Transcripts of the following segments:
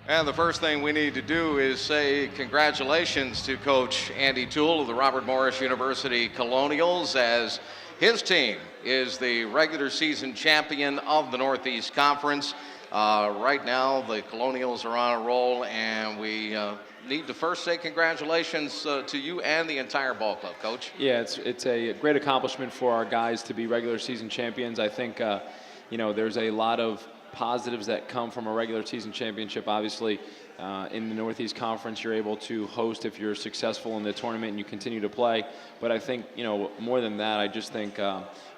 And the first thing we need to do is say congratulations to Coach Andy Toole of the Robert Morris University Colonials, as his team is the regular season champion of the Northeast Conference. Right now, the Colonials are on a roll, and we need to first say congratulations to you and the entire ball club, Coach. Yeah, it's a great accomplishment for our guys to be regular season champions. I think there's a lot of positives that come from a regular season championship. Obviously, in the Northeast Conference, you're able to host if you're successful in the tournament and you continue to play. But I think, more than that, I just think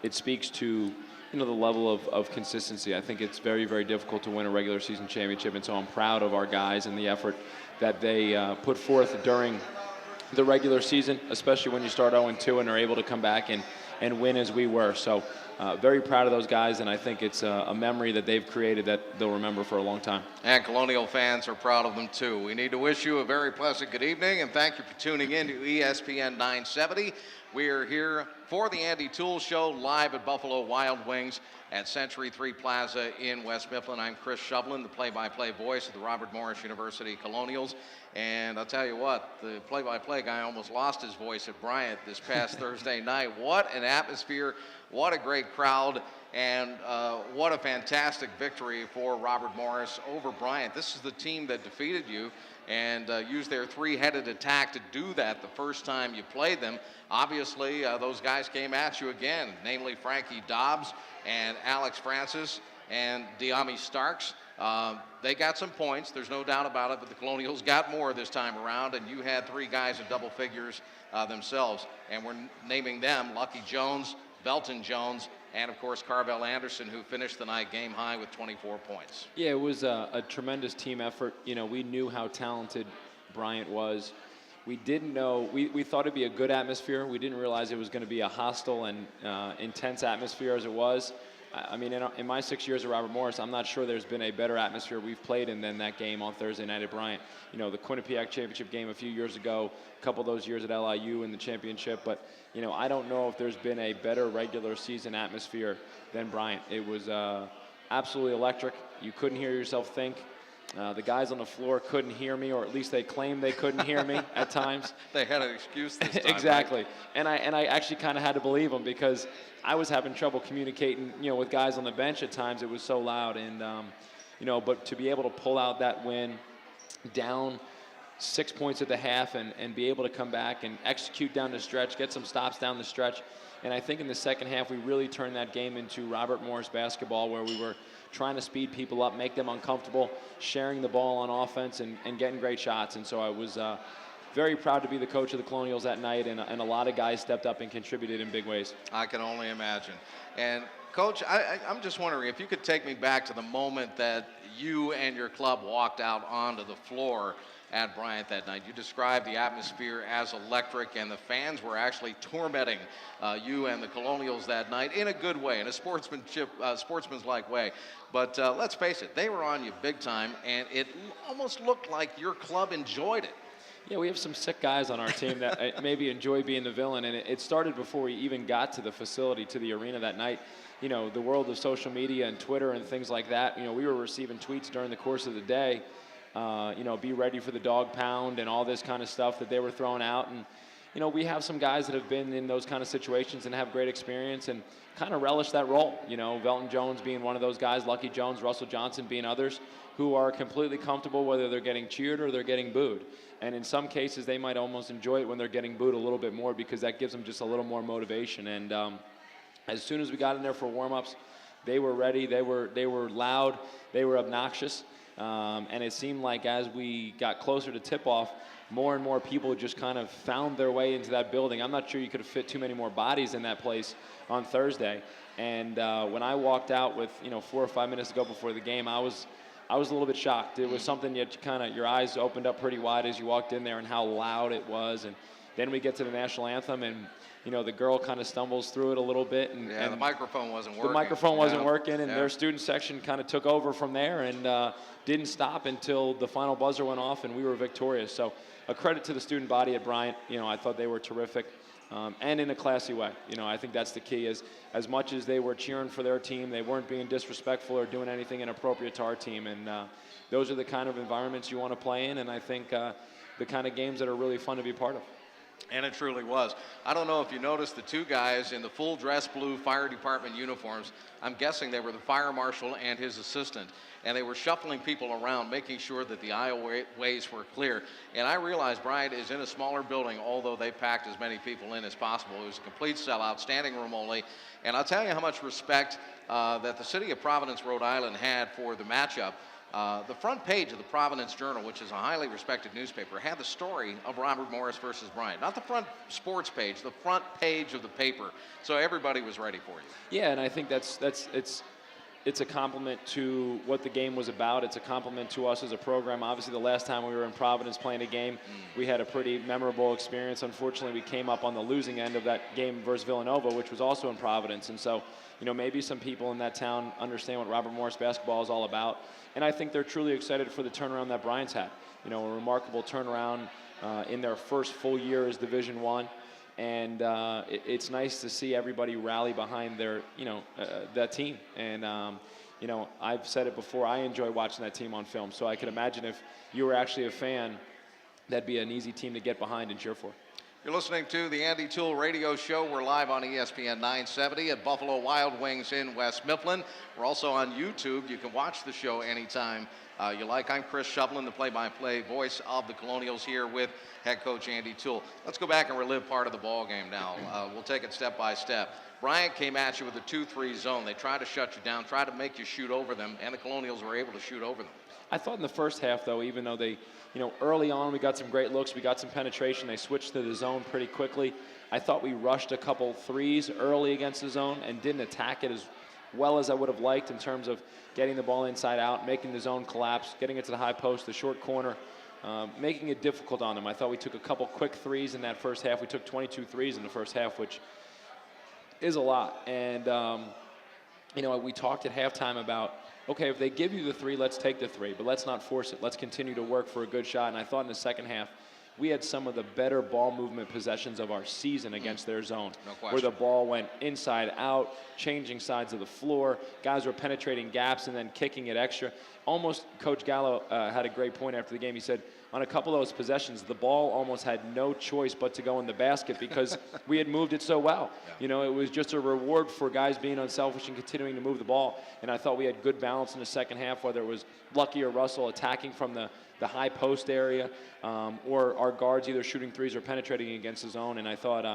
it speaks to, the level of consistency. I think it's very, very difficult to win a regular season championship, and so I'm proud of our guys and the effort that they put forth during the regular season, especially when you start 0-2 and are able to come back and win as we were. So very proud of those guys, and I think it's a memory that they've created that they'll remember for a long time. And Colonial fans are proud of them too. We need to wish you a very pleasant good evening, and thank you for tuning in to ESPN 970. We are here for the Andy Toole Show live at Buffalo Wild Wings at Century 3 Plaza in West Mifflin. I'm Chris Shovlin, the play-by-play voice of the Robert Morris University Colonials. And I'll tell you what, the play-by-play guy almost lost his voice at Bryant this past Thursday night. What an atmosphere, what a great crowd, and what a fantastic victory for Robert Morris over Bryant. This is the team that defeated you and used their three-headed attack to do that the first time you played them. Obviously, those guys came at you again, namely Frankie Dobbs and Alex Francis and Deami Starks. They got some points, there's no doubt about it, but the Colonials got more this time around, and you had three guys in double figures themselves. And we're naming them Lucky Jones, Belton Jones, and of course Carvel Anderson, who finished the night game high with 24 points. Yeah, it was a tremendous team effort. We knew how talented Bryant was. We didn't know, we thought it'd be a good atmosphere. We didn't realize it was going to be a hostile and intense atmosphere as it was. I mean, in my 6 years at Robert Morris, I'm not sure there's been a better atmosphere we've played in than that game on Thursday night at Bryant. The Quinnipiac championship game a few years ago, a couple of those years at LIU in the championship, but I don't know if there's been a better regular season atmosphere than Bryant. It was absolutely electric. You couldn't hear yourself think. The guys on the floor couldn't hear me, or at least they claimed they couldn't hear me at times. They had an excuse this time. Exactly. Right? And I actually kind of had to believe them, because I was having trouble communicating, with guys on the bench at times. It was so loud. And, but to be able to pull out that win down 6 points at the half and be able to come back and execute down the stretch, get some stops down the stretch. And I think in the second half, we really turned that game into Robert Morris basketball, where we were trying to speed people up, make them uncomfortable, sharing the ball on offense and getting great shots. And so I was very proud to be the coach of the Colonials that night, and a lot of guys stepped up and contributed in big ways. I can only imagine. And Coach, I'm just wondering if you could take me back to the moment that you and your club walked out onto the floor at Bryant that night. You described the atmosphere as electric, and the fans were actually tormenting you and the Colonials that night in a good way, in a sportsmanlike way. But let's face it, they were on you big time, and it almost looked like your club enjoyed it. Yeah, we have some sick guys on our team that maybe enjoy being the villain, and it started before we even got to the facility, to the arena that night. The world of social media and Twitter and things like that, we were receiving tweets during the course of the day, be ready for the dog pound and all this kind of stuff that they were throwing out. And, we have some guys that have been in those kind of situations and have great experience and kind of relish that role. Belton Jones being one of those guys, Lucky Jones, Russell Johnson being others, who are completely comfortable whether they're getting cheered or they're getting booed. And in some cases, they might almost enjoy it when they're getting booed a little bit more, because that gives them just a little more motivation. And as soon as we got in there for warm-ups, they were ready, they were loud, they were obnoxious. And it seemed like as we got closer to tip-off, more and more people just kind of found their way into that building. I'm not sure you could have fit too many more bodies in that place on Thursday. And when I walked out with 4 or 5 minutes to go before the game, I was a little bit shocked. It was something that your eyes opened up pretty wide as you walked in there, and how loud it was. And then we get to the national anthem, and the girl kind of stumbles through it a little bit. And the microphone wasn't working. The microphone wasn't working, and their student section kind of took over from there and didn't stop until the final buzzer went off, and we were victorious. So a credit to the student body at Bryant. I thought they were terrific. and in a classy way. I think that's the key. Is as much as they were cheering for their team, they weren't being disrespectful or doing anything inappropriate to our team. And those are the kind of environments you want to play in, and I think the kind of games that are really fun to be part of. And it truly was. I don't know if you noticed the two guys in the full dress blue fire department uniforms. I'm guessing they were the fire marshal and his assistant. And they were shuffling people around, making sure that the aisleways were clear. And I realized Bryant is in a smaller building, although they packed as many people in as possible. It was a complete sellout, standing room only. And I'll tell you how much respect that the city of Providence, Rhode Island had for the matchup. The front page of the Providence Journal, which is a highly respected newspaper, had the story of Robert Morris versus Bryant. Not the front sports page, the front page of the paper. So everybody was ready for you. Yeah, and I think it's a compliment to what the game was about. It's a compliment to us as a program. Obviously, the last time we were in Providence playing a game, we had a pretty memorable experience. Unfortunately, we came up on the losing end of that game versus Villanova, which was also in Providence. And so, maybe some people in that town understand what Robert Morris basketball is all about. And I think they're truly excited for the turnaround that Bryant's had. A remarkable turnaround in their first full year as Division I. And it's nice to see everybody rally behind their, that team. And, I've said it before, I enjoy watching that team on film. So I can imagine if you were actually a fan, that'd be an easy team to get behind and cheer for. You're listening to the Andy Toole Radio Show. We're live on ESPN 970 at Buffalo Wild Wings in West Mifflin. We're also on YouTube. You can watch the show anytime you like. I'm Chris Shovlin, the play-by-play voice of the Colonials, here with head coach Andy Toole. Let's go back and relive part of the ball game now. We'll take it step by step. Bryant came at you with a 2-3 zone. They tried to shut you down, tried to make you shoot over them, and the Colonials were able to shoot over them. I thought in the first half, though, even though they, early on we got some great looks, we got some penetration, they switched to the zone pretty quickly. I thought we rushed a couple threes early against the zone and didn't attack it as well as I would have liked in terms of getting the ball inside out, making the zone collapse, getting it to the high post, the short corner, making it difficult on them. I thought we took a couple quick threes in that first half. We took 22 threes in the first half, which is a lot. And, we talked at halftime about, okay, if they give you the three, let's take the three, but let's not force it. Let's continue to work for a good shot. And I thought in the second half, we had some of the better ball movement possessions of our season against their zone, where the ball went inside out, changing sides of the floor. Guys were penetrating gaps and then kicking it extra. Almost, Coach Gallo had a great point after the game. He said, on a couple of those possessions, the ball almost had no choice but to go in the basket because we had moved it so well. Yeah. It was just a reward for guys being unselfish and continuing to move the ball. And I thought we had good balance in the second half, whether it was Lucky or Russell attacking from the high post area, or our guards either shooting threes or penetrating against the zone. And I thought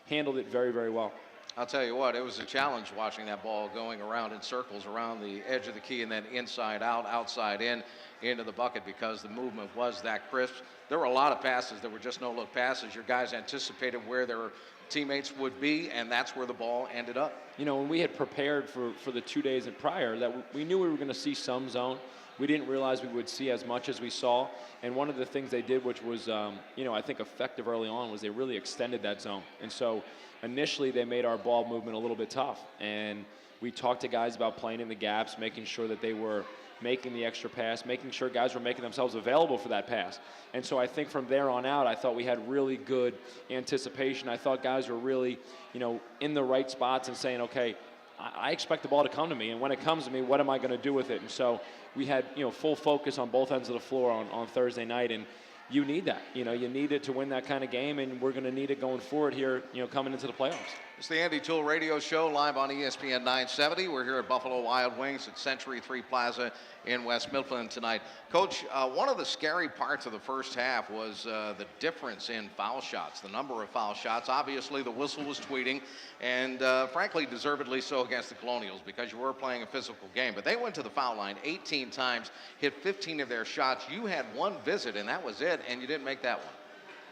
handled it very, very well. I'll tell you what, it was a challenge watching that ball going around in circles around the edge of the key and then inside out, outside in, into the bucket because the movement was that crisp. There were a lot of passes that were just no-look passes. Your guys anticipated where their teammates would be, and that's where the ball ended up. When we had prepared for the 2 days prior, that we knew we were going to see some zone. We didn't realize we would see as much as we saw. And one of the things they did, which was, I think effective early on, was they really extended that zone. And so initially they made our ball movement a little bit tough. And we talked to guys about playing in the gaps, making sure that they were making the extra pass, making sure guys were making themselves available for that pass. And so I think from there on out, I thought we had really good anticipation. I thought guys were really, in the right spots and saying, okay, I expect the ball to come to me, and when it comes to me, what am I going to do with it? And so we had, full focus on both ends of the floor on Thursday night, and you need that. You need it to win that kind of game, and we're going to need it going forward here, coming into the playoffs. It's the Andy Toole Radio Show live on ESPN 970. We're here at Buffalo Wild Wings at Century 3 Plaza in West Mifflin tonight. Coach, one of the scary parts of the first half was the difference in foul shots, the number of foul shots. Obviously, the whistle was tweeting, and frankly, deservedly so against the Colonials because you were playing a physical game. But they went to the foul line 18 times, hit 15 of their shots. You had one visit, and that was it, and you didn't make that one.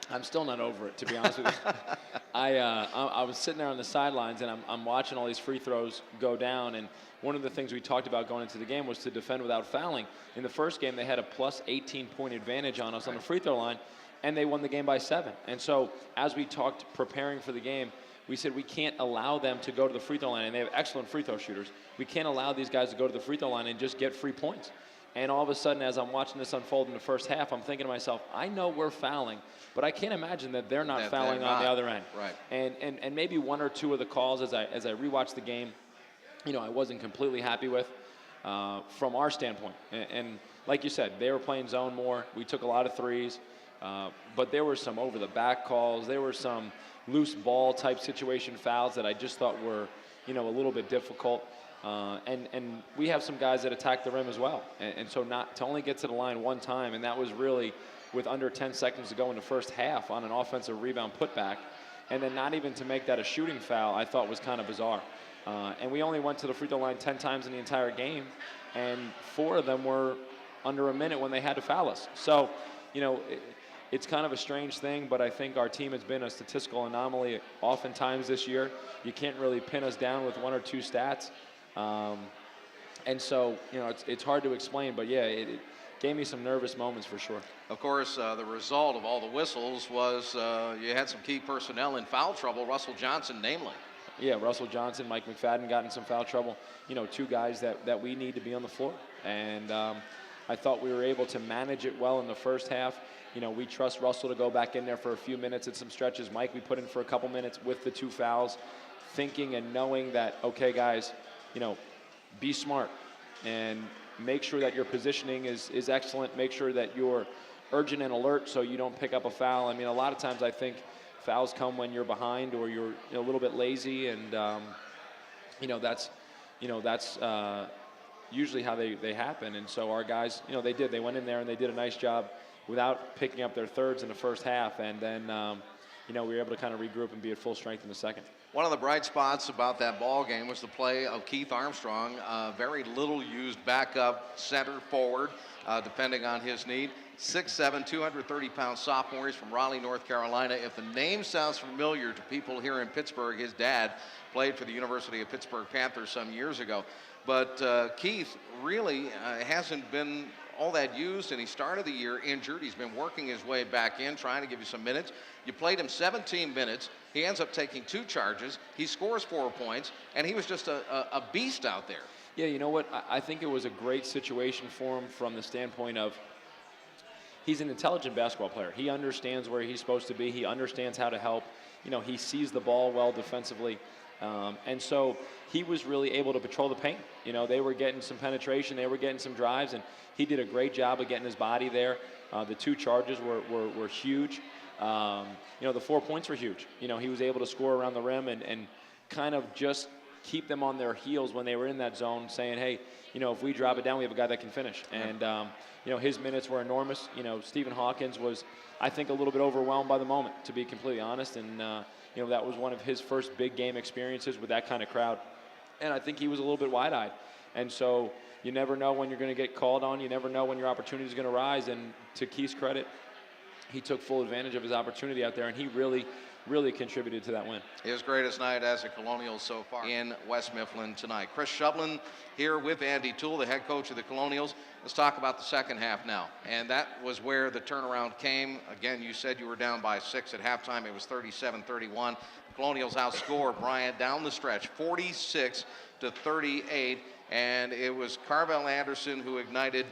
I'm still not over it, to be honest with you. I was sitting there on the sidelines, and I'm watching all these free throws go down, and one of the things we talked about going into the game was to defend without fouling. In the first game, they had a plus 18-point advantage on us on the free throw line, and they won the game by 7. And so as we talked preparing for the game, we said we can't allow them to go to the free throw line, and they have excellent free throw shooters. We can't allow these guys to go to the free throw line and just get free points. And all of a sudden, as I'm watching this unfold in the first half, I'm thinking to myself, I know we're fouling, but I can't imagine that they're not fouling on the other end. Right. And maybe one or two of the calls as I rewatched the game, I wasn't completely happy with from our standpoint. And like you said, they were playing zone more. We took a lot of threes, but there were some over-the-back calls. There were some loose ball type situation fouls that I just thought were, a little bit difficult. And we have some guys that attack the rim as well. And so not to only get to the line one time, and that was really with under 10 seconds to go in the first half on an offensive rebound putback, and then not even to make that a shooting foul, I thought was kind of bizarre. And we only went to the free throw line 10 times in the entire game, and 4 of them were under a minute when they had to foul us. So, it's kind of a strange thing, but I think our team has been a statistical anomaly oftentimes this year. You can't really pin us down with 1 or 2 stats. And so, it's hard to explain, but yeah, it gave me some nervous moments for sure. Of course, the result of all the whistles was you had some key personnel in foul trouble, Russell Johnson namely. Yeah, Russell Johnson, Mike McFadden got in some foul trouble. 2 guys that we need to be on the floor. And I thought we were able to manage it well in the first half. We trust Russell to go back in there for a few minutes at some stretches. Mike, we put in for a couple minutes with the 2 fouls, thinking and knowing that, okay, guys, be smart and make sure that your positioning is excellent. Make sure that you're urgent and alert so you don't pick up a foul. I mean, a lot of times I think fouls come when you're behind or you're a little bit lazy, and that's usually how they happen. And so our guys, they went in there and they did a nice job without picking up their thirds in the first half, and then we were able to kind of regroup and be at full strength in the second. One of the bright spots about that ball game was the play of Keith Armstrong, very little used backup center forward, depending on his need. 6'7", 230-pound sophomore. He's from Raleigh, North Carolina. If the name sounds familiar to people here in Pittsburgh, his dad played for the University of Pittsburgh Panthers some years ago. But Keith really hasn't been all that used, and he started the year injured. He's been working his way back in, trying to give you some minutes. You played him 17 minutes. He ends up taking 2 charges. He scores 4 points, and he was just a beast out there. Yeah, you know what? I think it was a great situation for him from the standpoint of he's an intelligent basketball player. He understands where he's supposed to be. He understands how to help. He sees the ball well defensively. And so he was really able to patrol the paint. They were getting some penetration. They were getting some drives, and he did a great job of getting his body there. The 2 charges were huge. The 4 points were huge. He was able to score around the rim and kind of just keep them on their heels when they were in that zone, saying, hey, if we drop it down, we have a guy that can finish. And, his minutes were enormous. Stephen Hawkins was, I think, a little bit overwhelmed by the moment, to be completely honest. And, that was one of his first big game experiences with that kind of crowd. And I think he was a little bit wide-eyed. And so you never know when you're going to get called on. You never know when your opportunity is going to rise. And to Keith's credit, he took full advantage of his opportunity out there, and he really contributed to that win. His greatest night as a Colonial so far in West Mifflin tonight. Chris Shublin here with Andy Toole, the head coach of the Colonials. Let's talk about the second half now. And that was where the turnaround came. Again, you said you were down by 6 at halftime. It was 37-31. The Colonials outscored Bryant down the stretch, 46-38. And it was Carvel Anderson who ignited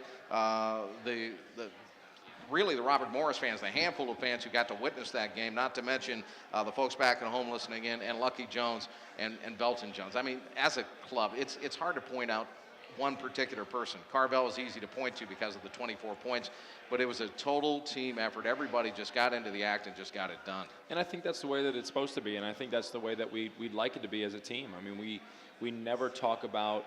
really the Robert Morris fans, the handful of fans who got to witness that game, not to mention the folks back at home listening in, and Lucky Jones and Belton Jones. I mean, as a club, it's hard to point out one particular person. Carvel is easy to point to because of the 24 points, but it was a total team effort. Everybody just got into the act and just got it done. And I think that's the way that it's supposed to be, and I think that's the way that we'd like it to be as a team. I mean, we never talk about,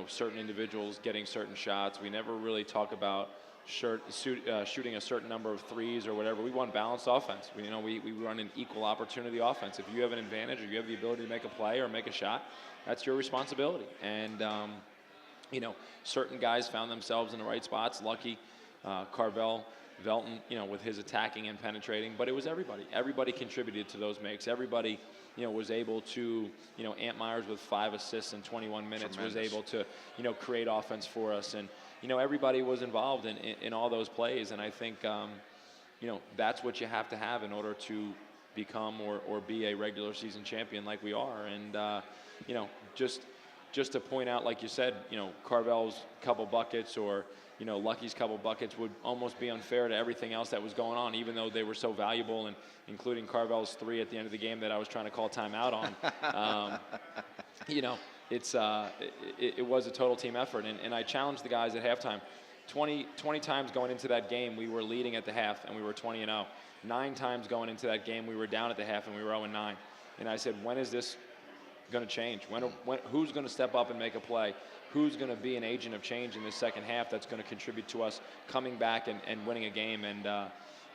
certain individuals getting certain shots. We never really talk about shooting a certain number of threes or whatever. We want balanced offense. We run an equal opportunity offense. If you have an advantage or you have the ability to make a play or make a shot, that's your responsibility. And certain guys found themselves in the right spots. Lucky, Carvel, Velton, with his attacking and penetrating. But it was everybody. Everybody contributed to those makes. Everybody, was able to, Ant Myers with 5 assists in 21 minutes was able to, create offense for us. And, everybody was involved in all those plays. And I think, that's what you have to have in order to become or be a regular season champion like we are. And, just just to point out, like you said, Carvel's couple buckets or Lucky's couple buckets would almost be unfair to everything else that was going on, even though they were so valuable, and including Carvel's 3 at the end of the game that I was trying to call timeout on. It was a total team effort, and I challenged the guys at halftime. 20 times going into that game, we were leading at the half, and we were 20-0. 9 times going into that game, we were down at the half, and we were 0-9. And I said, when is this going to change? Who's going to step up and make a play? Who's going to be an agent of change in this second half that's going to contribute to us coming back and winning a game? And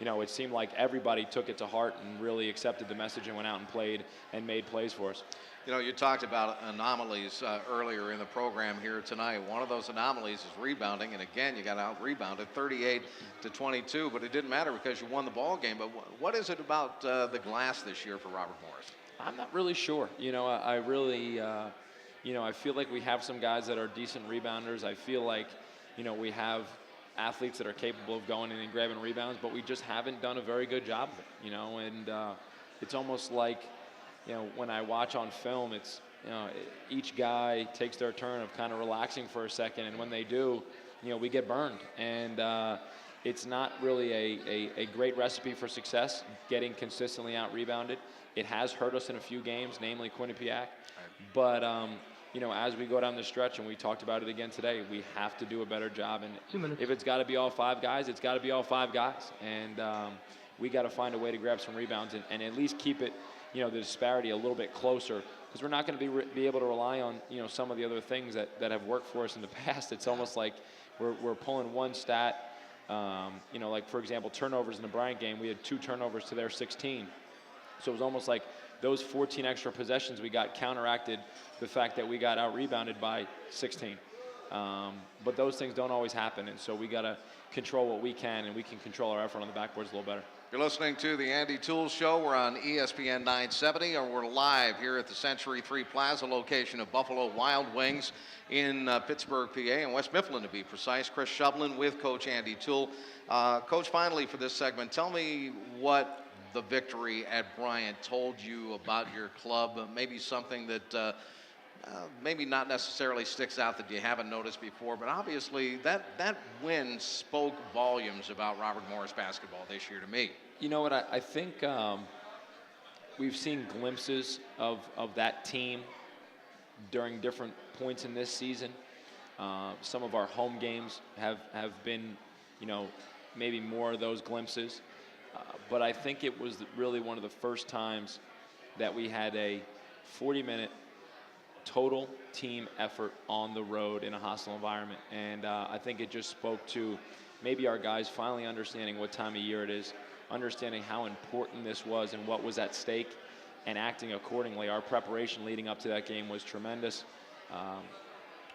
it seemed like everybody took it to heart and really accepted the message and went out and played and made plays for us. You talked about anomalies earlier in the program here tonight. One of those anomalies is rebounding, and again, you got out-rebounded 38-22, but it didn't matter because you won the ball game. But what is it about the glass this year for Robert Morris? I'm not really sure. I really, I feel like we have some guys that are decent rebounders. I feel like, we have athletes that are capable of going in and grabbing rebounds, but we just haven't done a very good job of it, and it's almost like, when I watch on film, it's, each guy takes their turn of kind of relaxing for a second, and when they do, we get burned. And it's not really a great recipe for success, getting consistently out-rebounded. It has hurt us in a few games, namely Quinnipiac. But, as we go down the stretch, and we talked about it again today, we have to do a better job. And 2 minutes. if it's got to be all 5 guys, it's got to be all 5 guys. And we got to find a way to grab some rebounds and at least keep it, the disparity a little bit closer, because we're not going to be able to rely on, some of the other things that have worked for us in the past. It's almost like we're pulling one stat, like, for example, turnovers in the Bryant game. We had 2 turnovers to their 16. So it was almost like those 14 extra possessions we got counteracted the fact that we got out-rebounded by 16. But those things don't always happen, and so we got to control what we can, and we can control our effort on the backboards a little better. You're listening to the Andy Toole Show. We're on ESPN 970, and we're live here at the Century 3 Plaza location of Buffalo Wild Wings in Pittsburgh, PA, and West Mifflin to be precise. Chris Shovlin with Coach Andy Toole. Coach, finally for this segment, tell me what the victory at Bryant told you about your club, maybe something that maybe not necessarily sticks out that you haven't noticed before, but obviously that win spoke volumes about Robert Morris basketball this year to me. You know what, I think we've seen glimpses of that team during different points in this season. Some of our home games have been, maybe more of those glimpses. But I think it was really one of the first times that we had a 40-minute total team effort on the road in a hostile environment. And I think it just spoke to maybe our guys finally understanding what time of year it is, understanding how important this was and what was at stake, and acting accordingly. Our preparation leading up to that game was tremendous.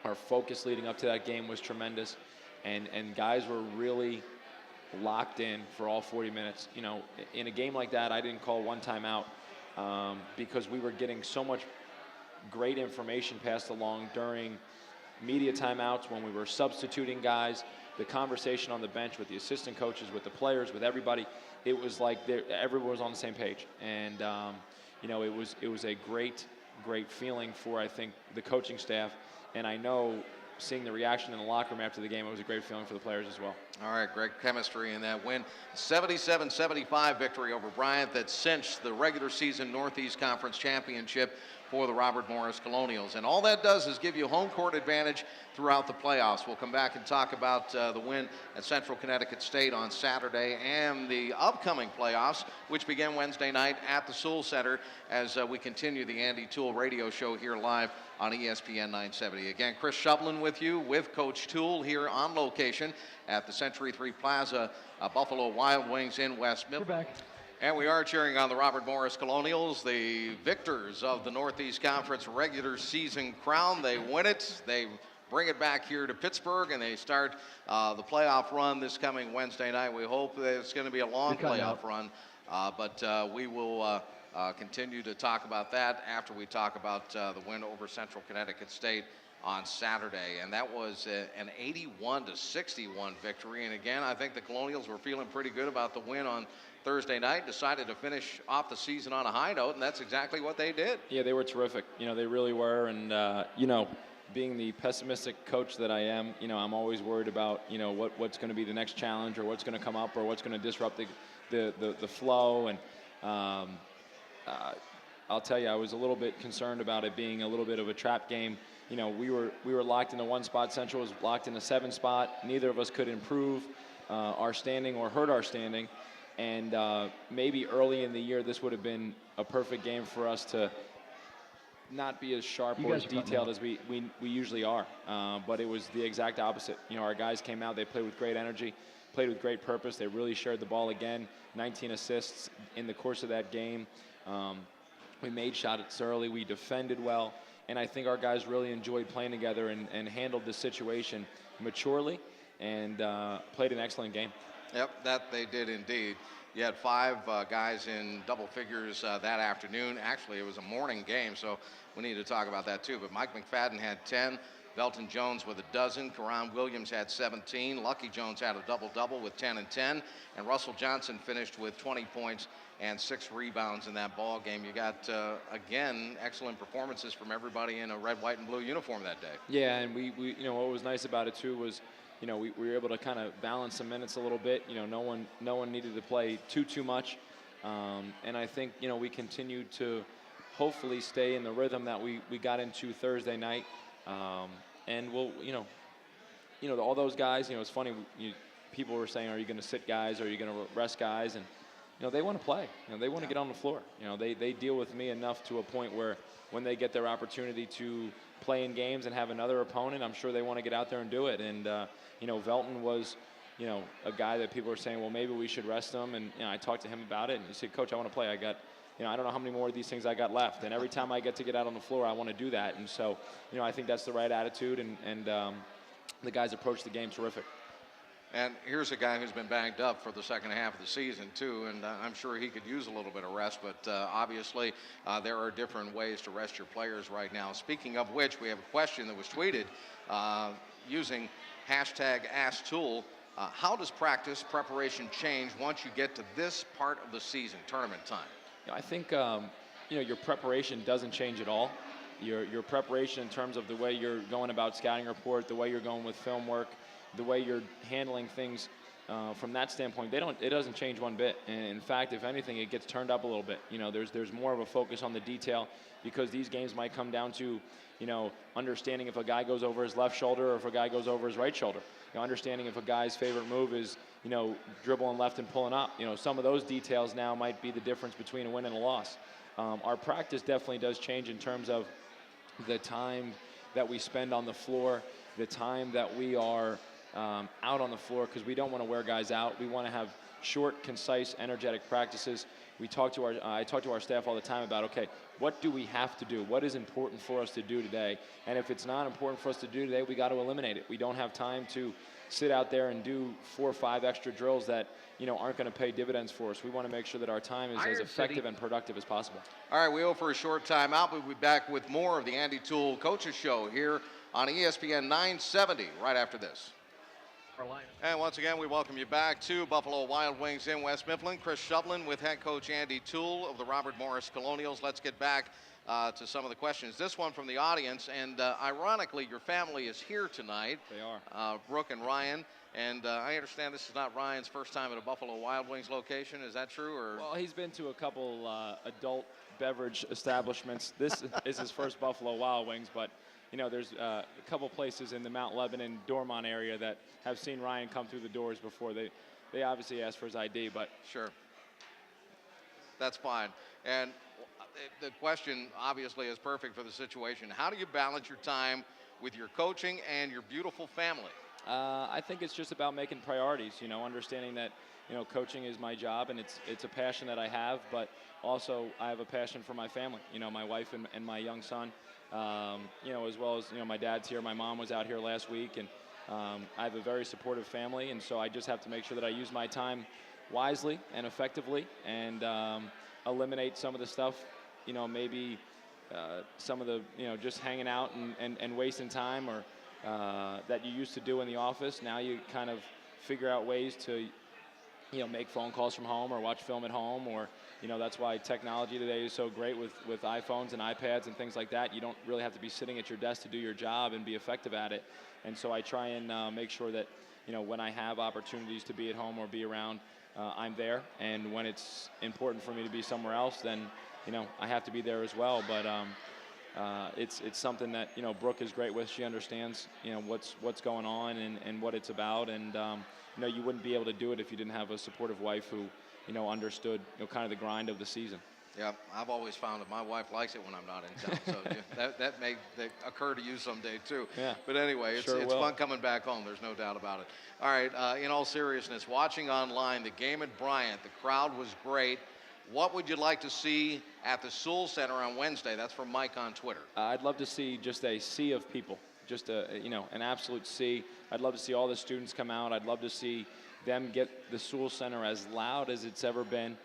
Our focus leading up to that game was tremendous. And guys were really locked in for all 40 minutes. In a game like that, I didn't call one timeout because we were getting so much great information passed along during media timeouts when we were substituting guys, the conversation on the bench with the assistant coaches, with the players, with everybody. It was like everyone was on the same page. And, it was a great feeling for, I think, the coaching staff. And I know seeing the reaction in the locker room after the game, it was a great feeling for the players as well. All right, great chemistry in that win. 77-75 victory over Bryant that cinched the regular season Northeast Conference Championship for the Robert Morris Colonials. And all that does is give you home court advantage throughout the playoffs. We'll come back and talk about the win at Central Connecticut State on Saturday and the upcoming playoffs, which begin Wednesday night at the Toole Center as we continue the Andy Toole radio show here live on ESPN 970. Again, Chris Shovlin with you with Coach Toole here on location at the Century 3 Plaza, Buffalo Wild Wings in West Mifflin. We're back. And we are cheering on the Robert Morris Colonials, the victors of the Northeast Conference regular season crown. They win it. They bring it back here to Pittsburgh, and they start the playoff run this coming Wednesday night. We hope that it's going to be a long playoff run, but we will continue to talk about that after we talk about the win over Central Connecticut State on Saturday, and that was an 81-61 victory. And again, I think the Colonials were feeling pretty good about the win on Thursday night, decided to finish off the season on a high note, and that's exactly what they did. Yeah, they were terrific. They really were. And, being the pessimistic coach that I am, I'm always worried about, what's going to be the next challenge or what's going to come up or what's going to disrupt the flow. And I'll tell you, I was a little bit concerned about it being a little bit of a trap game. We were locked in the one spot. Central was locked in the 7 spot. Neither of us could improve our standing or hurt our standing. And maybe early in the year, this would have been a perfect game for us to not be as sharp or as detailed as we usually are. But it was the exact opposite. Our guys came out, they played with great energy, played with great purpose. They really shared the ball again, 19 assists in the course of that game. We made shots early, we defended well, and I think our guys really enjoyed playing together and handled the situation maturely and played an excellent game. Yep, that they did indeed. You had 5 guys in double figures that afternoon. Actually, it was a morning game, so we need to talk about that too. But Mike McFadden had 10. Belton Jones with a dozen. Karan Williams had 17. Lucky Jones had a double-double with 10 and 10. And Russell Johnson finished with 20 points and 6 rebounds in that ball game. You got, again, excellent performances from everybody in a red, white, and blue uniform that day. Yeah, and we what was nice about it too was, we were able to kind of balance some minutes a little bit. No one needed to play too much. And I think, we continued to hopefully stay in the rhythm that we got into Thursday night. And we'll, all those guys, it's funny, people were saying, are you going to sit guys? Are you going to rest guys? And, they want to play. They want to get on the floor. They deal with me enough to a point where when they get their opportunity to play in games and have another opponent, I'm sure they want to get out there and do it. And, Velton was, a guy that people were saying, well, maybe we should rest him. And, I talked to him about it, and he said, Coach, I want to play. I got, I don't know how many more of these things I got left. And every time I get to get out on the floor, I want to do that. And so, I think that's the right attitude. And the guys approach the game terrific. And here's a guy who's been banged up for the second half of the season, too, and I'm sure he could use a little bit of rest, but obviously there are different ways to rest your players right now. Speaking of which, we have a question that was tweeted using hashtag #AskToole. How does practice preparation change once you get to this part of the season, tournament time? I think, your preparation doesn't change at all. Your preparation in terms of the way you're going about scouting report, the way you're going with film work, the way you're handling things from that standpoint, it doesn't change one bit. And in fact, if anything, it gets turned up a little bit. There's more of a focus on the detail because these games might come down to, understanding if a guy goes over his left shoulder or if a guy goes over his right shoulder. Understanding if a guy's favorite move is, dribbling left and pulling up. Some of those details now might be the difference between a win and a loss. Our practice definitely does change in terms of the time that we spend on the floor, the time that we are out on the floor, because we don't want to wear guys out. We want to have short, concise, energetic practices. I talk to our staff all the time about, okay, what do we have to do? What is important for us to do today? And if it's not important for us to do today, we got to eliminate it. We don't have time to sit out there and do 4 or 5 extra drills that aren't going to pay dividends for us. We want to make sure that our time is as effective and productive as possible. All right, we go for a short timeout. We'll be back with more of the Andy Toole Coaches Show here on ESPN 970 right after this. And once again, we welcome you back to Buffalo Wild Wings in West Mifflin. Chris Shovlin with head coach Andy Toole of the Robert Morris Colonials. Let's get back to some of the questions. This one from the audience, and ironically, your family is here tonight. They are. Brooke and Ryan. And I understand this is not Ryan's first time at a Buffalo Wild Wings location. Is that true? Or? Well, he's been to a couple adult beverage establishments. This is his first Buffalo Wild Wings, but there's a couple places in the Mount Lebanon, Dormont area that have seen Ryan come through the doors before. They obviously asked for his ID, but sure, that's fine. And the question obviously is perfect for the situation. How do you balance your time with your coaching and your beautiful family? I think it's just about making priorities. Understanding that coaching is my job and it's a passion that I have, but also I have a passion for my family. My wife and my young son. As well as, my dad's here, my mom was out here last week, and I have a very supportive family, and so I just have to make sure that I use my time wisely and effectively and eliminate some of the stuff, maybe some of the, just hanging out and wasting time or that you used to do in the office. Now you kind of figure out ways to make phone calls from home or watch film at home, or that's why technology today is so great with iPhones and iPads and things like that. You don't really have to be sitting at your desk to do your job and be effective at it. And so I try and make sure that when I have opportunities to be at home or be around, I'm there. And when it's important for me to be somewhere else, then I have to be there as well. But it's something that Brooke is great with. She understands what's going on and what it's about, and you wouldn't be able to do it if you didn't have a supportive wife who understood kind of the grind of the season. Yeah, I've always found that my wife likes it when I'm not in town, so that may occur to you someday too. Yeah. But anyway, it's fun coming back home. There's no doubt about it. All right, in all seriousness, watching online the game at Bryant, the crowd was great. What would you like to see at the Toole Center on Wednesday? That's from Mike on Twitter. I'd love to see just a sea of people, just an absolute sea. I'd love to see all the students come out. I'd love to see them get the Toole Center as loud as it's ever been.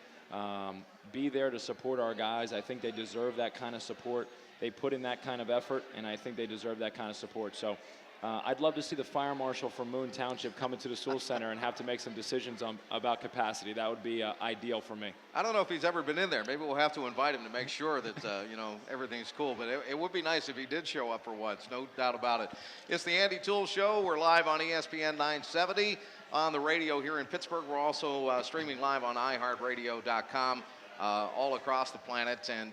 Be there to support our guys. I think they deserve that kind of support. They put in that kind of effort, and I think they deserve that kind of support. So I'd love to see the fire marshal from Moon Township come into the Toole Center and have to make some decisions about capacity. That would be ideal for me. I don't know if he's ever been in there. Maybe we'll have to invite him to make sure that everything's cool. But it would be nice if he did show up for once, no doubt about it. It's the Andy Toole Show. We're live on ESPN 970 on the radio here in Pittsburgh. We're also streaming live on iHeartRadio.com all across the planet. And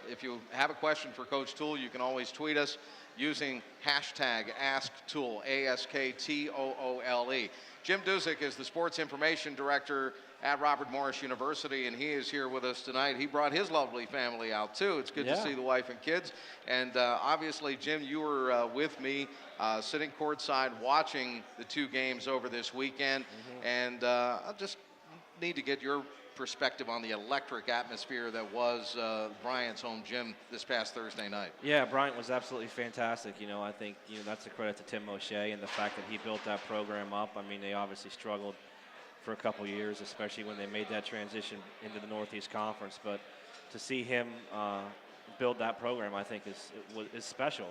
if you have a question for Coach Toole, you can always tweet us using hashtag AskToole, AskToole. Jim Dusick is the Sports Information Director at Robert Morris University, and he is here with us tonight. He brought his lovely family out, too. It's good to see the wife and kids. And obviously, Jim, you were with me sitting courtside watching the two games over this weekend. Mm-hmm. And I just need to get your perspective on the electric atmosphere that was Bryant's home gym this past Thursday night. Yeah, Bryant was absolutely fantastic. I think that's a credit to Tim O'Shea and the fact that he built that program up. I mean, they obviously struggled for a couple years, especially when they made that transition into the Northeast Conference. But to see him build that program, I think is special.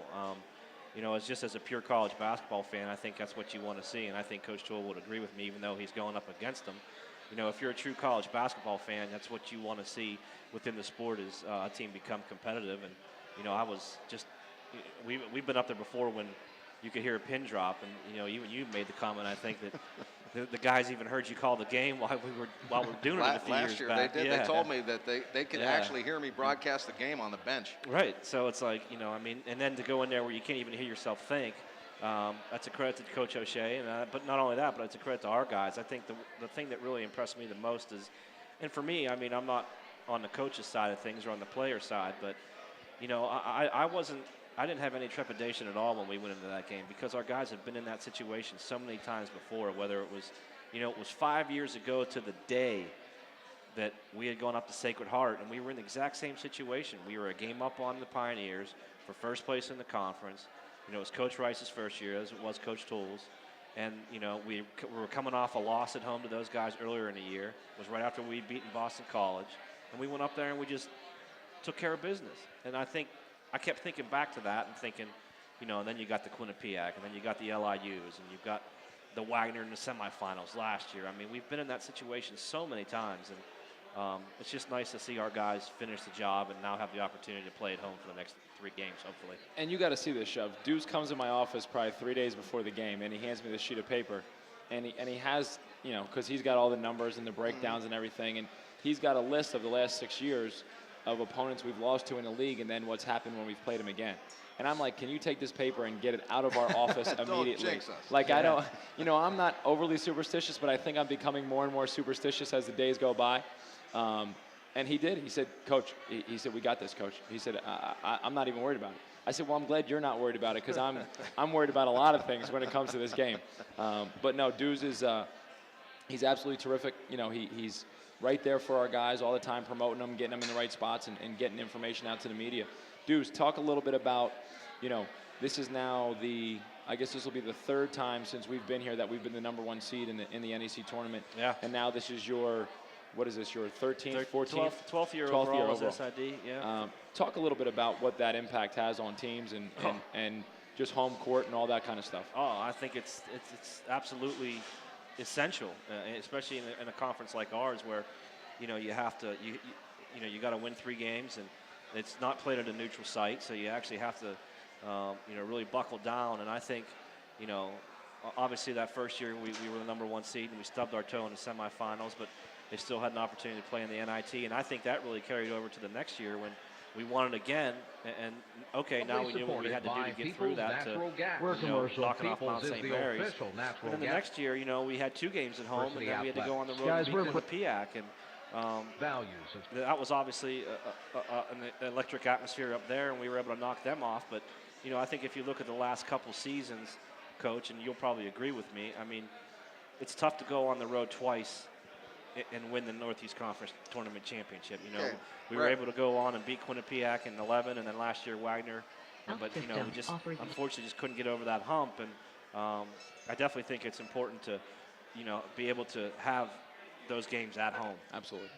It's just as a pure college basketball fan, I think that's what you want to see, and I think Coach Toole would agree with me, even though he's going up against them. If you're a true college basketball fan, that's what you want to see within the sport is a team become competitive. And, I was just we've been up there before when you could hear a pin drop, and, even you made the comment, I think, that the guys even heard you call the game while we're doing it a few years back. They did. Yeah. They told me that they could actually hear me broadcast the game on the bench. Right. So it's like, and then to go in there where you can't even hear yourself think, that's a credit to Coach O'Shea, but not only that, but it's a credit to our guys. I think the thing that really impressed me the most is, and for me, I'm not on the coach's side of things or on the player side, but I didn't have any trepidation at all when we went into that game because our guys have been in that situation so many times before. Whether it was, it was 5 years ago to the day that we had gone up to Sacred Heart, and we were in the exact same situation. We were a game up on the Pioneers for first place in the conference. It was Coach Rice's first year, as it was Coach Toole's. And, we were coming off a loss at home to those guys earlier in the year. It was right after we'd beaten Boston College. And we went up there and we just took care of business. And I kept thinking back to that and thinking, and then you got the Quinnipiac, and then you got the LIUs, and you've got the Wagner in the semifinals last year. I mean, we've been in that situation so many times. And it's just nice to see our guys finish the job and now have the opportunity to play at home for the next 3 games, hopefully. And you got to see this, Shove. Deuce comes in my office probably 3 days before the game, and he hands me this sheet of paper, and he has, because he's got all the numbers and the breakdowns and everything, and he's got a list of the last 6 years of opponents we've lost to in the league, and then what's happened when we've played them again. And I'm like, can you take this paper and get it out of our office immediately? Don't jinx us. Like, yeah. I don't, I'm not overly superstitious, but I think I'm becoming more and more superstitious as the days go by. And he did. He said, Coach, he said, we got this, Coach. He said, I'm not even worried about it. I said, well, I'm glad you're not worried about it because I'm worried about a lot of things when it comes to this game. But no, Deuce is he's absolutely terrific. He's right there for our guys all the time, promoting them, getting them in the right spots, and getting information out to the media. Deuce, talk a little bit about, this is now I guess this will be the 3rd time since we've been here that we've been the #1 seed in the NEC tournament. Yeah. And now this is your 13th, 14th? 12th year overall as SID, yeah. Talk a little bit about what that impact has on teams and just home court and all that kind of stuff. Oh, I think it's absolutely essential, especially in a conference like ours where, you have to you got to win 3 games, and it's not played at a neutral site, so you actually have to really buckle down. And I think, obviously that first year we were the #1 seed and we stubbed our toe in the semifinals, but they still had an opportunity to play in the NIT, and I think that really carried over to the next year when we won it again. And okay, now we knew what we had to do to get through that, to knocking off Mount St. Mary's. And then the next year, we had 2 games at home, and then we had to go on the road and beat Quinnipiac. And that was obviously an electric atmosphere up there, and we were able to knock them off. But I think if you look at the last couple seasons, Coach, and you'll probably agree with me, I mean, it's tough to go on the road twice and win the Northeast Conference Tournament Championship. We were able to go on and beat Quinnipiac in 11, and then last year Wagner. But we just unfortunately just couldn't get over that hump. And I definitely think it's important to be able to have those games at home. Absolutely.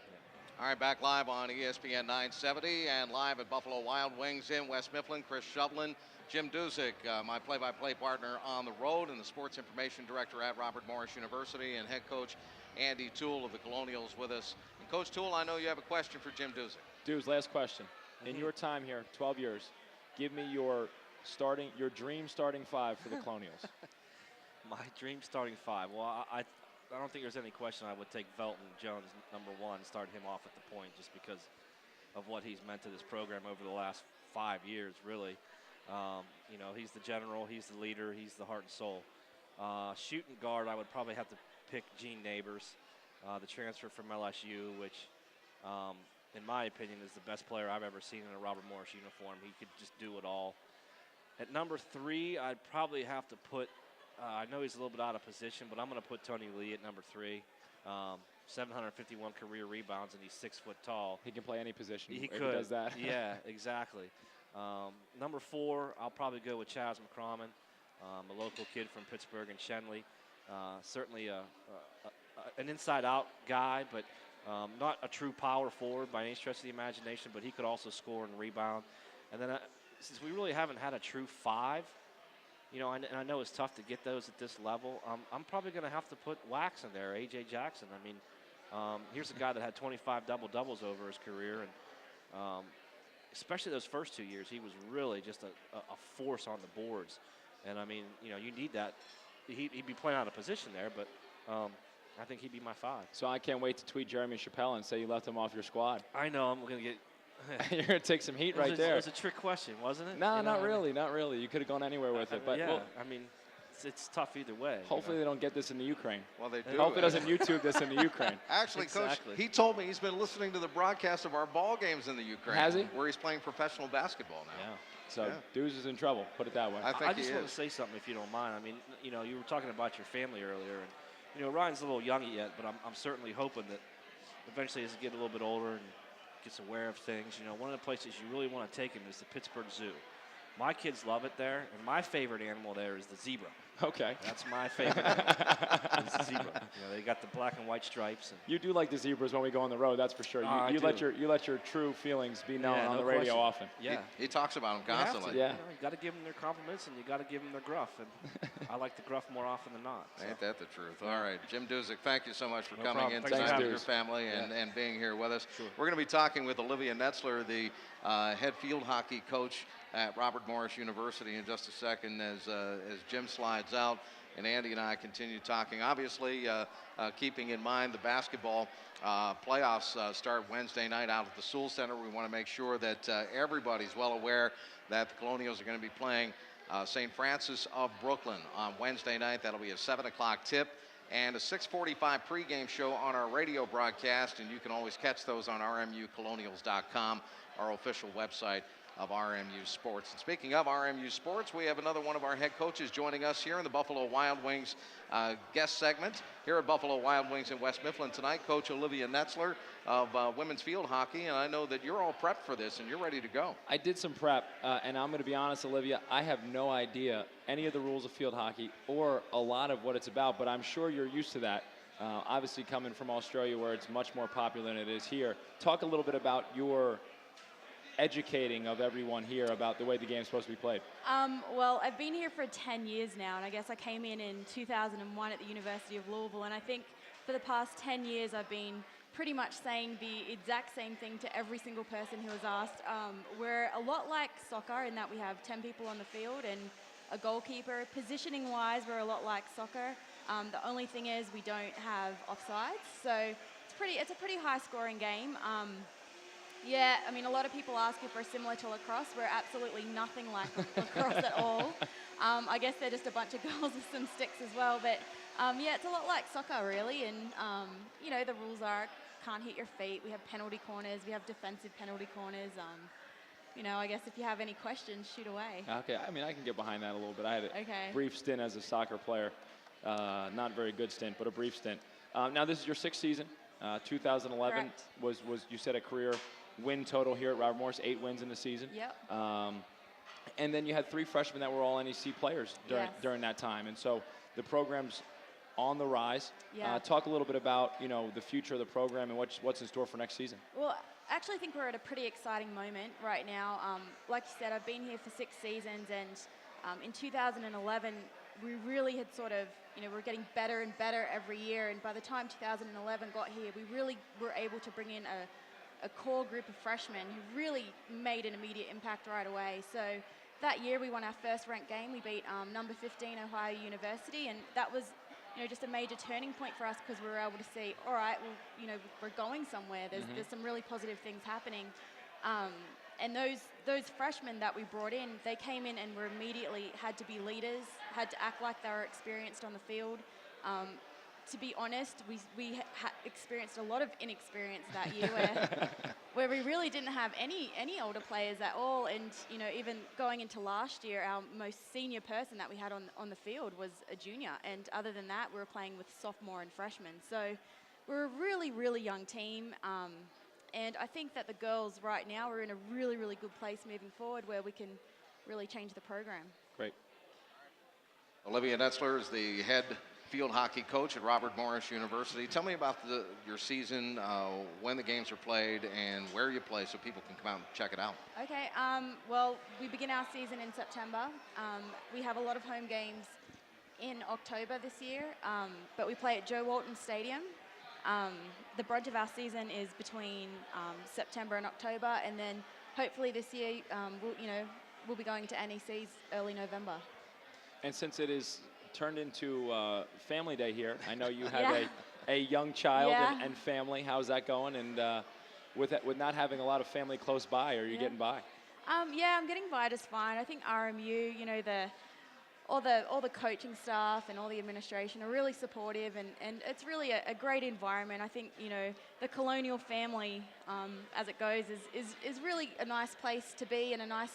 All right, back live on ESPN 970 and live at Buffalo Wild Wings in West Mifflin. Chris Shovlin, Jim Duzik, my play-by-play partner on the road, and the sports information director at Robert Morris University, and head coach Andy Toole of the Colonials with us. And Coach Toole, I know you have a question for Jim Duzik. Dudes, last question. In your time here, 12 years, give me your dream starting 5 for the Colonials. My dream starting 5. Well, I don't think there's any question I would take Velton Jones #1, start him off at the point, just because of what he's meant to this program over the last 5 years, really. He's the general, he's the leader, he's the heart and soul. Shooting guard, I would probably have to pick Gene Neighbors, the transfer from LSU, which, in my opinion, is the best player I've ever seen in a Robert Morris uniform. He could just do it all. At number 3, I'd probably have to put, I know he's a little bit out of position, but I'm going to put Tony Lee at number 3. 751 career rebounds, and he's 6 foot tall. He can play any position. He could. He does that. Yeah, exactly. Number 4, I'll probably go with Chaz McCroman, a local kid from Pittsburgh and Shenley. Certainly an inside-out guy, but not a true power forward by any stretch of the imagination, but he could also score and rebound. And then since we really haven't had a true 5, and I know it's tough to get those at this level, I'm probably going to have to put Wax in there, A.J. Jackson. I mean, here's a guy that had 25 double-doubles over his career, and especially those first 2 years, he was really just a force on the boards. And, I mean, you need that. He'd be playing out of position there, but I think he'd be my 5. So I can't wait to tweet Jeremy Chappelle and say you left him off your squad. I know. I'm going to get You're going to take some heat right there. It was a trick question, wasn't it? No, not really. Not really. You could have gone anywhere with it. But yeah, well, I mean, it's tough either way. Hopefully they don't get this in the Ukraine. Well, they do. Hope it doesn't YouTube this in the Ukraine. Actually, Exactly. Coach, he told me he's been listening to the broadcast of our ball games in the Ukraine. Has he? Where he's playing professional basketball now. Yeah. So Dudes is in trouble. Put it that way. I think I just he want is. to say something, if you don't mind. I mean, you were talking about your family earlier, and Ryan's a little young yet, but I'm certainly hoping that eventually as he gets a little bit older and gets aware of things, one of the places you really want to take him is the Pittsburgh Zoo. My kids love it there, and my favorite animal there is the zebra. Okay. That's my favorite animal. It's the zebra. They got the black and white stripes. And You do like the zebras when we go on the road, that's for sure. I You do. let your true feelings be known on no the radio question. often. Yeah. He talks about them You have to. constantly. Yeah. You got to give them their compliments, and you got to give them their gruff. And I like the gruff more often than not. So. Ain't that the truth? All right, Jim Duzik, thank you so much for No coming problem. in Thanks, tonight with Dudes. your family and, Yeah. and being here with us. Sure. We're going to be talking with Olivia Netzler, the head field hockey coach at Robert Morris University, in just a second as Jim slides out and Andy and I continue talking. Obviously, keeping in mind the basketball playoffs start Wednesday night out at the Toole Center. We want to make sure that everybody's well aware that the Colonials are going to be playing St. Francis of Brooklyn on Wednesday night. That'll be a 7 o'clock tip and a 6:45 pregame show on our radio broadcast, and you can always catch those on rmucolonials.com, our official website of RMU Sports. And speaking of RMU Sports, we have another one of our head coaches joining us here in the Buffalo Wild Wings guest segment here at Buffalo Wild Wings in West Mifflin tonight. Coach Olivia Netzler of women's field hockey, and I know that you're all prepped for this and you're ready to go. I did some prep, and I'm going to be honest, Olivia, I have no idea any of the rules of field hockey or a lot of what it's about, but I'm sure you're used to that. Obviously coming from Australia where it's much more popular than it is here. Talk a little bit about your educating of everyone here about the way the game's supposed to be played? Well, I've been here for 10 years now, and I guess I came in 2001 at the University of Louisville, and I think for the past 10 years I've been pretty much saying the exact same thing to every single person who has asked. We're a lot like soccer in that we have 10 people on the field and a goalkeeper. Positioning-wise, we're a lot like soccer. The only thing is we don't have offsides, so it's a pretty high-scoring game. Yeah, I mean, a lot of people ask if we're similar to lacrosse. We're absolutely nothing like lacrosse at all. I guess they're just a bunch of girls with some sticks as well. But yeah, it's a lot like soccer, really. And, you know, the rules are can't hit your feet. We have penalty corners. We have defensive penalty corners. You know, I guess if you have any questions, shoot away. Okay, I mean, I can get behind that a little bit. I had a Okay. brief stint as a soccer player. Not a very good stint, but a brief stint. Now, this is your 6th season. 2011 Correct. was you said a career win total here at Robert Morris, 8 wins in the season. Yep. And then you had 3 freshmen that were all NEC players during Yes. that time. And so the program's on the rise. Yeah. Talk a little bit about, you know, the future of the program and what's in store for next season. Well, I actually think we're at a pretty exciting moment right now. Like you said, I've been here for 6 seasons, and in 2011, we really had sort of, you know, we're getting better and better every year. And by the time 2011 got here, we really were able to bring in a core group of freshmen who really made an immediate impact right away. So that year we won our first ranked game. We beat number 15 Ohio University, and that was, you know, just a major turning point for us because we were able to see, all right, well, you know, we're going somewhere. There's some really positive things happening. And those freshmen that we brought in, they came in and were immediately had to be leaders, had to act like they were experienced on the field. To be honest, we experienced a lot of inexperience that year where we really didn't have any older players at all. And, you know, even going into last year, our most senior person that we had on the field was a junior. And other than that, we were playing with sophomore and freshmen. So we're a really, really young team. And I think that the girls right now are in a really, really good place moving forward where we can really change the program. Great. Olivia Netzler is the head field hockey coach at Robert Morris University. Tell me about your season, when the games are played, and where you play so people can come out and check it out. Okay, well, we begin our season in September. We have a lot of home games in October this year, but we play at Joe Walton Stadium. The brunt of our season is between September and October, and then hopefully this year, we'll be going to NEC's early November. And since it is turned into family day here, I know you have Yeah. a young child Yeah. and family. How's that going? And with not having a lot of family close by, are you getting by? Yeah, I'm getting by just fine. I think RMU, you know, all the coaching staff and all the administration are really supportive, and it's really a great environment. I think, you know, the colonial family, as it goes, is really a nice place to be and a nice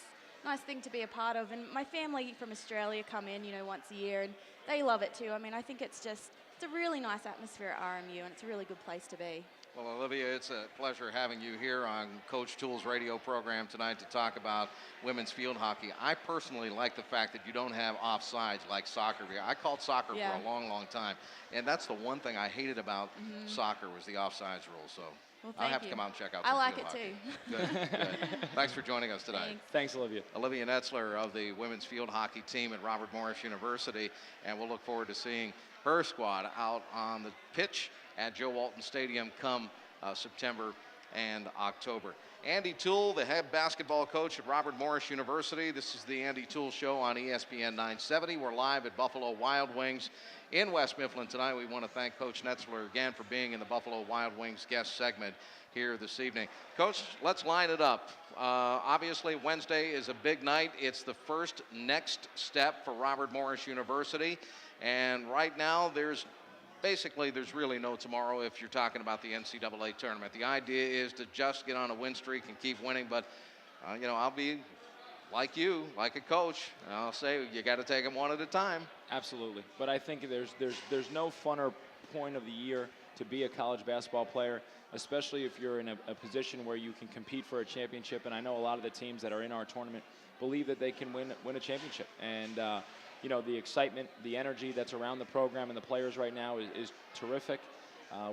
thing to be a part of. And my family from Australia come in, you know, once a year, and they love it too. I mean, I think it's a really nice atmosphere at RMU, and it's a really good place to be. Well, Olivia, it's a pleasure having you here on Coach Toole's radio program tonight to talk about women's field hockey. I personally like the fact that you don't have offsides like soccer. I called soccer for a long, long time, and that's the one thing I hated about soccer was the offsides rule. So Well, I'll have thank to come you. out and check out I some like field it hockey. too. Good. Thanks for joining us tonight. Thanks. Thanks, Olivia. Olivia Netzler of the women's field hockey team at Robert Morris University, and we'll look forward to seeing her squad out on the pitch at Joe Walton Stadium come September and October. Andy Toole, the head basketball coach at Robert Morris University. This is the Andy Toole Show on ESPN 970. We're live at Buffalo Wild Wings in West Mifflin tonight. We want to thank Coach Netzler again for being in the Buffalo Wild Wings guest segment here this evening. Coach, let's line it up. Obviously, Wednesday is a big night. It's the first next step for Robert Morris University. And right now, there's really no tomorrow if you're talking about the NCAA tournament. The idea is to just get on a win streak and keep winning. But, I'll be like you, like a coach. And I'll say you got to take them one at a time. Absolutely. But I think there's no funner point of the year to be a college basketball player, especially if you're in a position where you can compete for a championship. And I know a lot of the teams that are in our tournament believe that they can win a championship. And, the excitement, the energy that's around the program and the players right now is terrific.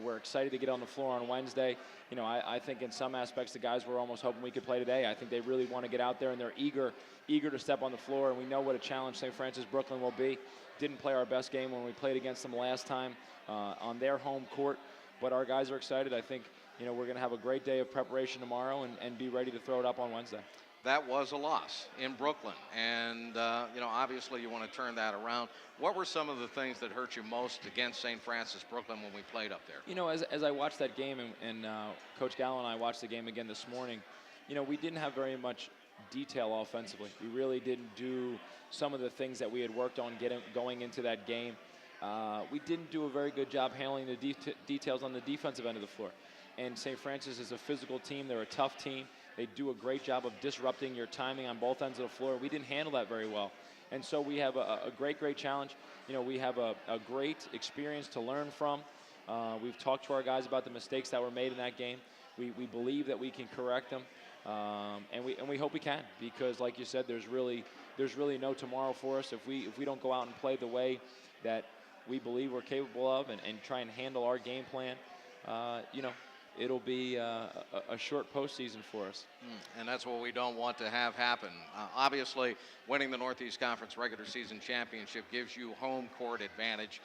We're excited to get on the floor on Wednesday. You know, I think in some aspects the guys were almost hoping we could play today. I think they really want to get out there, and they're eager to step on the floor, and we know what a challenge St. Francis Brooklyn will be. Didn't play our best game when we played against them last time on their home court, but our guys are excited. I think, you know, we're going to have a great day of preparation tomorrow and be ready to throw it up on Wednesday. That was a loss in Brooklyn, and you know, obviously you want to turn that around. What were some of the things that hurt you most against St. Francis Brooklyn when we played up there? You know, as I watched that game, and Coach Gallo and I watched the game again this morning, you know, we didn't have very much detail offensively. We really didn't do some of the things that we had worked on going into that game. We didn't do a very good job handling the details on the defensive end of the floor. And St. Francis is a physical team. They're a tough team. They do a great job of disrupting your timing on both ends of the floor. We didn't handle that very well. And so we have a great challenge. You know, we have a great experience to learn from. We've talked to our guys about the mistakes that were made in that game. We believe that we can correct them. And we hope we can, because like you said, there's really no tomorrow for us if we don't go out and play the way that we believe we're capable of and try and handle our game plan. You know, it'll be a short postseason for us. And that's what we don't want to have happen. Obviously, winning the Northeast Conference regular season championship gives you home court advantage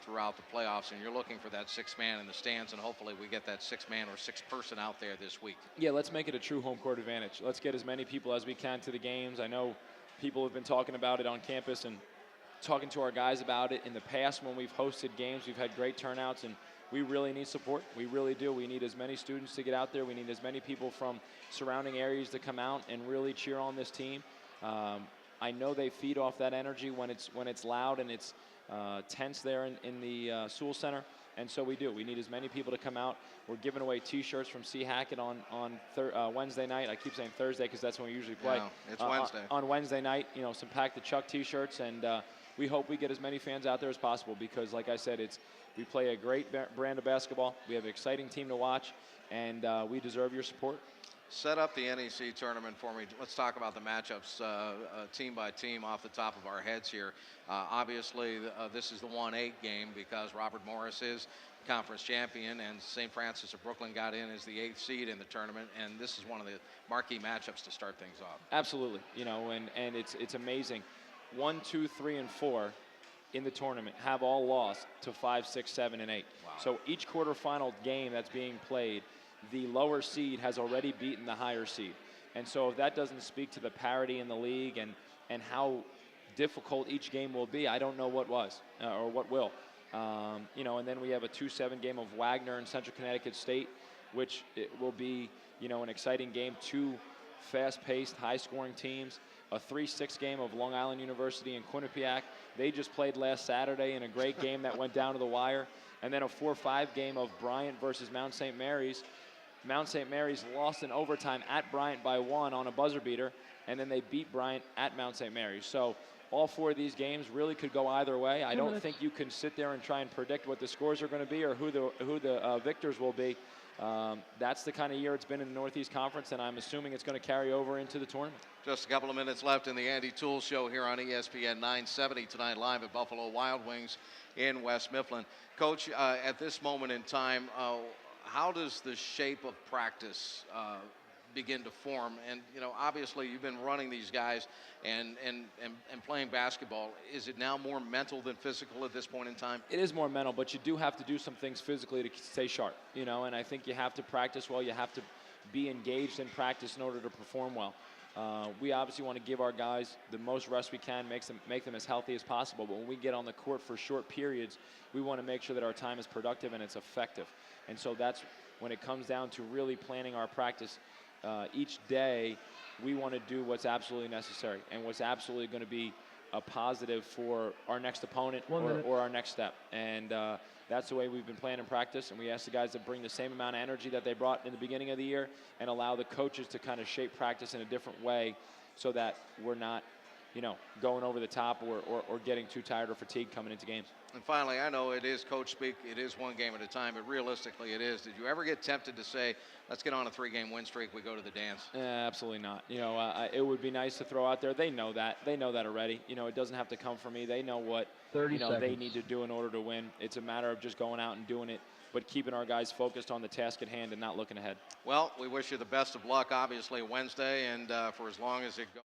throughout the playoffs, and you're looking for that sixth man in the stands, and hopefully we get that sixth man or sixth person out there this week. Yeah, let's make it a true home court advantage. Let's get as many people as we can to the games. I know people have been talking about it on campus and talking to our guys about it. In the past, when we've hosted games, we've had great turnouts, and we really need support. We really do. We need as many students to get out there. We need as many people from surrounding areas to come out and really cheer on this team. I know they feed off that energy when it's loud and it's tense there in the Toole Center, and so we do. We need as many people to come out. We're giving away T-shirts from C. Hackett on Wednesday night. I keep saying Thursday because that's when we usually play. No, it's Wednesday. On Wednesday night, you know, some Pack the Chuck T-shirts, and we hope we get as many fans out there as possible because, like I said, we play a great brand of basketball. We have an exciting team to watch, and we deserve your support. Set up the NEC tournament for me. Let's talk about the matchups team by team off the top of our heads here. Obviously, this is the 1-8 game because Robert Morris is conference champion, and St. Francis of Brooklyn got in as the 8th seed in the tournament, and this is one of the marquee matchups to start things off. Absolutely, you know, and it's amazing. 1, 2, 3, and 4 in the tournament have all lost to 5, 6, 7, and 8. Wow. So each quarterfinal game that's being played, the lower seed has already beaten the higher seed. And so if that doesn't speak to the parity in the league and how difficult each game will be, I don't know what was or what will. You know, and then we have a 2-7 game of Wagner and Central Connecticut State, which it will be, you know, an exciting game. 2 fast-paced, high-scoring teams. A 3-6 game of Long Island University and Quinnipiac. They just played last Saturday in a great game that went down to the wire. And then a 4-5 game of Bryant versus Mount St. Mary's. Mount St. Mary's lost in overtime at Bryant by 1 on a buzzer beater, and then they beat Bryant at Mount St. Mary's. So all 4 of these games really could go either way. I don't think you can sit there and try and predict what the scores are going to be or who the victors will be. That's the kind of year it's been in the Northeast Conference, and I'm assuming it's going to carry over into the tournament. Just a couple of minutes left in the Andy Toole Show here on ESPN 970 tonight, live at Buffalo Wild Wings in West Mifflin. Coach, at this moment in time, how does the shape of practice begin to form? And, you know, obviously you've been running these guys and playing basketball. Is it now more mental than physical at this point in time? It is more mental, but you do have to do some things physically to stay sharp, you know, and I think you have to practice well. You have to be engaged in practice in order to perform well. We obviously want to give our guys the most rest we can, make them as healthy as possible, but when we get on the court for short periods, we want to make sure that our time is productive and it's effective. And so that's when it comes down to really planning our practice. Each day, we want to do what's absolutely necessary and what's absolutely going to be a positive for our next opponent or our next step. And that's the way we've been playing in practice. And we ask the guys to bring the same amount of energy that they brought in the beginning of the year and allow the coaches to kind of shape practice in a different way so that we're not going over the top or getting too tired or fatigued coming into games. And finally, I know it is coach speak. It is one game at a time, but realistically it is. Did you ever get tempted to say, let's get on a 3-game win streak, we go to the dance? Absolutely not. It would be nice to throw out there. They know that. They know that already. It doesn't have to come from me. They know what they need to do in order to win. It's a matter of just going out and doing it, but keeping our guys focused on the task at hand and not looking ahead. Well, we wish you the best of luck, obviously, Wednesday, and for as long as it goes.